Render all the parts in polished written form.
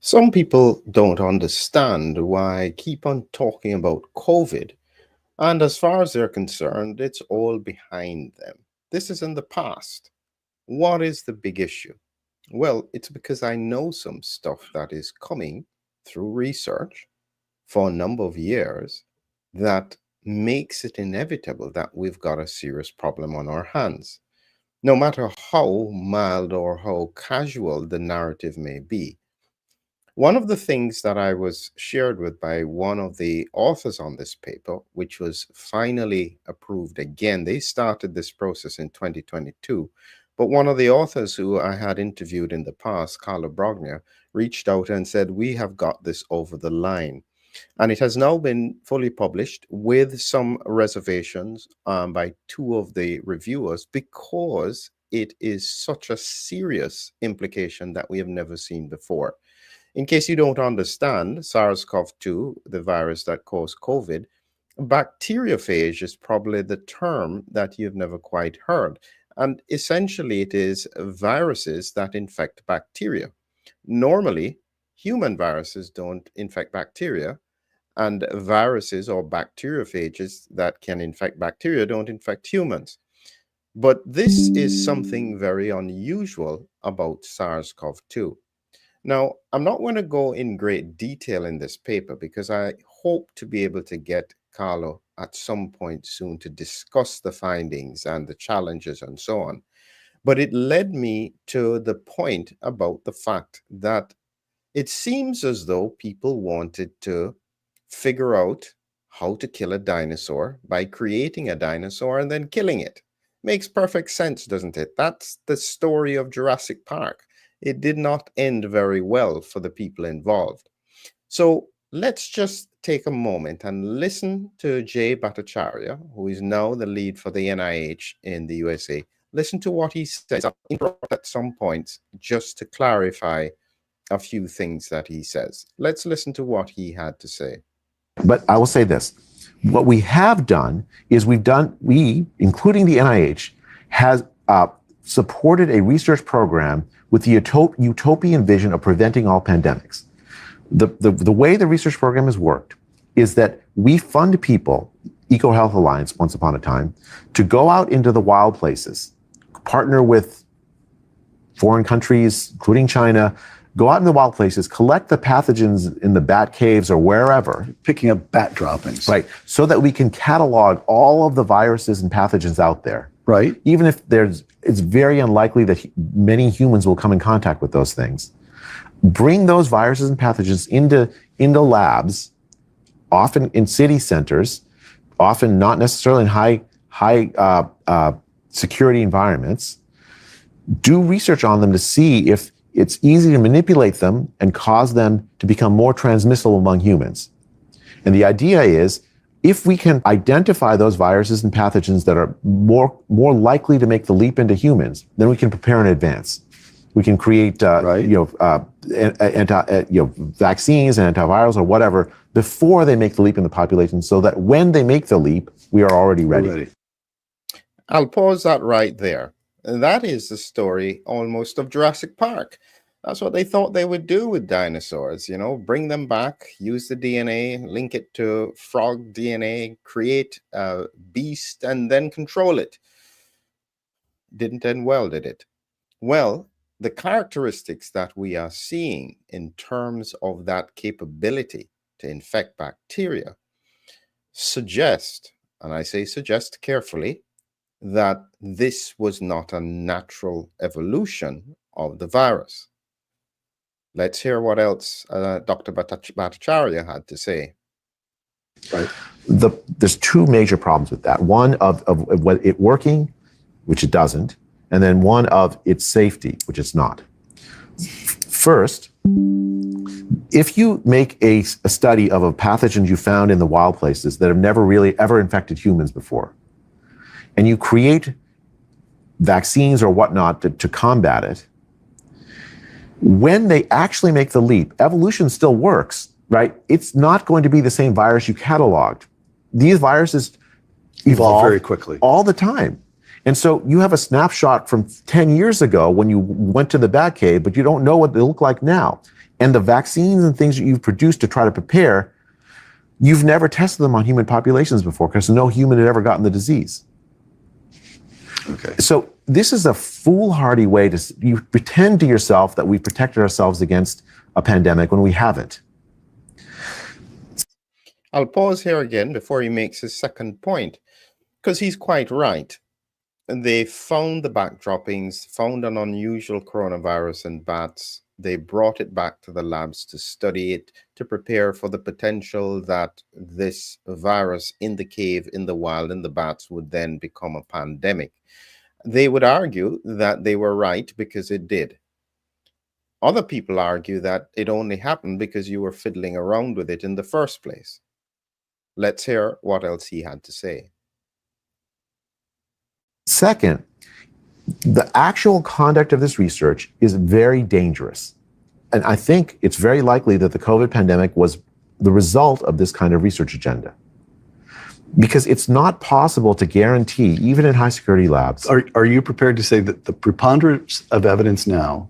Some people don't understand why I keep on talking about COVID, and as far as they're concerned, it's all behind them. This is in the past. What is the big issue? Well, it's because I know some stuff that is coming through research for a number of years that makes it inevitable that we've got a serious problem on our hands. No matter how mild or how casual the narrative may be, one of the things that I was shared with by one of the authors on this paper, which was finally approved again, they started this process in 2022. But one of the authors who I had interviewed in the past, Carla Brogna, reached out and said, "We have got this over the line." And it has now been fully published with some reservations by two of the reviewers because it is such a serious implication that we have never seen before. In case you don't understand, SARS-CoV-2, the virus that caused COVID, bacteriophage is probably the term that you've never quite heard. And essentially, it is viruses that infect bacteria. Normally, human viruses don't infect bacteria, and viruses or bacteriophages that can infect bacteria don't infect humans. But this is something very unusual about SARS-CoV-2. Now, I'm not going to go in great detail in this paper because I hope to be able to get Carlo at some point soon to discuss the findings and the challenges and so on. But it led me to the point about the fact that it seems as though people wanted to figure out how to kill a dinosaur by creating a dinosaur and then killing it. Makes perfect sense, doesn't it? That's the story of Jurassic Park. It did not end very well for the people involved. So let's just take a moment and listen to Jay Bhattacharya, who is now the lead for the NIH in the USA. Listen to what he says. I'll interrupt at some points just to clarify a few things that he says. Let's listen to what he had to say. But I will say this. What we have done is we, including the NIH, has supported a research program with the utopian vision of preventing all pandemics. The way the research program has worked is that we fund people, EcoHealth Alliance once upon a time, to go out into the wild places, partner with foreign countries, including China, go out in the wild places, collect the pathogens in the bat caves or wherever. Picking up bat droppings. Right, so that we can catalog all of the viruses and pathogens out there. Right. Even if it's very unlikely that many humans will come in contact with those things. Bring those viruses and pathogens into labs, often in city centers, often not necessarily in high security environments. Do research on them to see if it's easy to manipulate them and cause them to become more transmissible among humans. And the idea is, if we can identify those viruses and pathogens that are more likely to make the leap into humans, then we can prepare in advance. We can create, vaccines and antivirals or whatever before they make the leap in the population, so that when they make the leap, we are already ready. I'll pause that right there. That is the story almost of Jurassic Park. That's what they thought they would do with dinosaurs, bring them back, use the DNA, link it to frog DNA, create a beast, and then control it. Didn't end well, did it? Well, the characteristics that we are seeing in terms of that capability to infect bacteria suggest, and I say suggest carefully, that this was not a natural evolution of the virus. Let's hear what else Dr. Bhattacharya had to say. Right. There's two major problems with that. One of it working, which it doesn't, and then one of its safety, which it's not. First, if you make a study of a pathogen you found in the wild places that have never really ever infected humans before, and you create vaccines or whatnot to combat it, when they actually make the leap, evolution still works, right? It's not going to be the same virus you cataloged. These viruses evolve very quickly, all the time. And so you have a snapshot from 10 years ago when you went to the Batcave, but you don't know what they look like now. And the vaccines and things that you've produced to try to prepare, you've never tested them on human populations before because no human had ever gotten the disease. Okay. So this is a foolhardy way you pretend to yourself that we've protected ourselves against a pandemic when we haven't. I'll pause here again before he makes his second point, because he's quite right. They found the backdroppings, found an unusual coronavirus in bats. They brought it back to the labs to study it, to prepare for the potential that this virus in the cave, in the wild, in the bats would then become a pandemic. They would argue that they were right because it did. Other people argue that it only happened because you were fiddling around with it in the first place. Let's hear what else he had to say. Second, the actual conduct of this research is very dangerous. And I think it's very likely that the COVID pandemic was the result of this kind of research agenda. Because it's not possible to guarantee, even in high security labs. Are you prepared to say that the preponderance of evidence now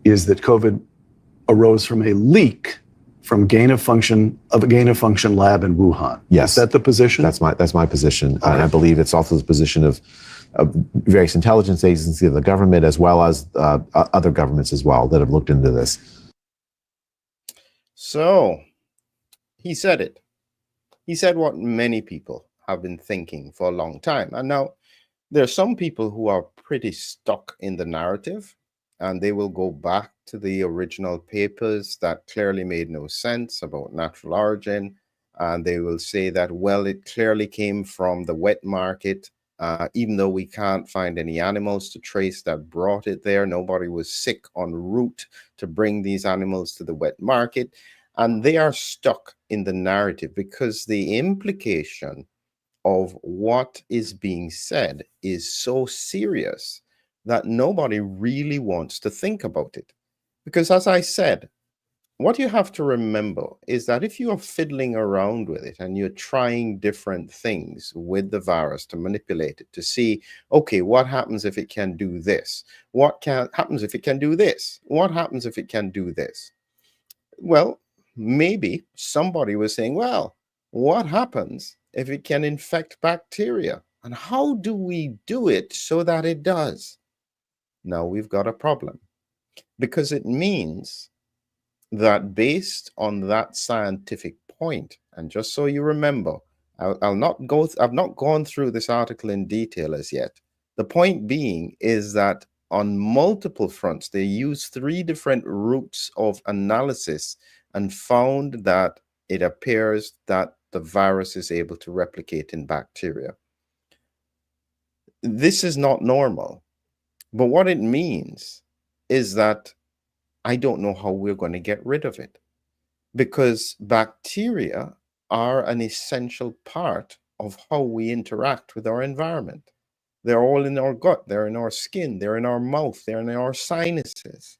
is that COVID arose from a leak from a gain of function lab in Wuhan? Yes. Is that the position? That's my position. Okay. And I believe it's also the position of various intelligence agencies of the government, as well as other governments as well that have looked into this. So he said it. He said what many people have been thinking for a long time. And now there are some people who are pretty stuck in the narrative, and they will go back to the original papers that clearly made no sense about natural origin. And they will say that, well, it clearly came from the wet market, even though we can't find any animals to trace that brought it there. Nobody was sick en route to bring these animals to the wet market. And they are stuck in the narrative because the implication of what is being said is so serious that nobody really wants to think about it. Because as I said, what you have to remember is that if you are fiddling around with it and you're trying different things with the virus to manipulate it, to see, okay, what happens if it can do this? What happens if it can do this? What happens if it can do this? Well, maybe somebody was saying, well, what happens if it can infect bacteria? And how do we do it so that it does? Now we've got a problem, because it means that based on that scientific point, and just so you remember, I've not gone through this article in detail as yet. The point being is that on multiple fronts, they used 3 different routes of analysis and found that it appears that the virus is able to replicate in bacteria. This is not normal. But what it means is that I don't know how we're going to get rid of it, because bacteria are an essential part of how we interact with our environment. They're all in our gut, they're in our skin, they're in our mouth, they're in our sinuses.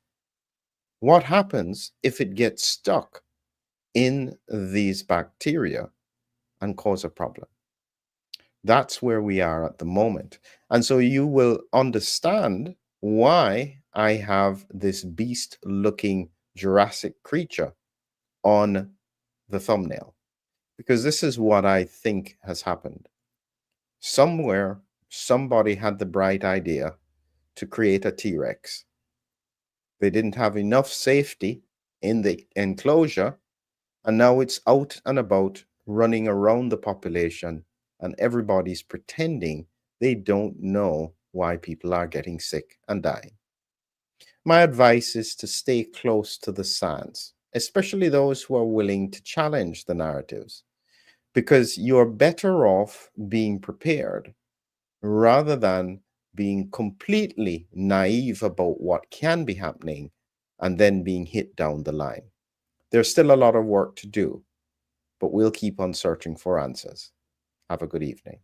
What happens if it gets stuck in these bacteria and cause a problem? That's where we are at the moment. And so you will understand why I have this beast-looking Jurassic creature on the thumbnail, because this is what I think has happened. Somewhere, somebody had the bright idea to create a T-Rex. They didn't have enough safety in the enclosure, and now it's out and about running around the population, and everybody's pretending they don't know why people are getting sick and dying. My advice is to stay close to the science, especially those who are willing to challenge the narratives, because you're better off being prepared rather than being completely naive about what can be happening and then being hit down the line. There's still a lot of work to do, but we'll keep on searching for answers. Have a good evening.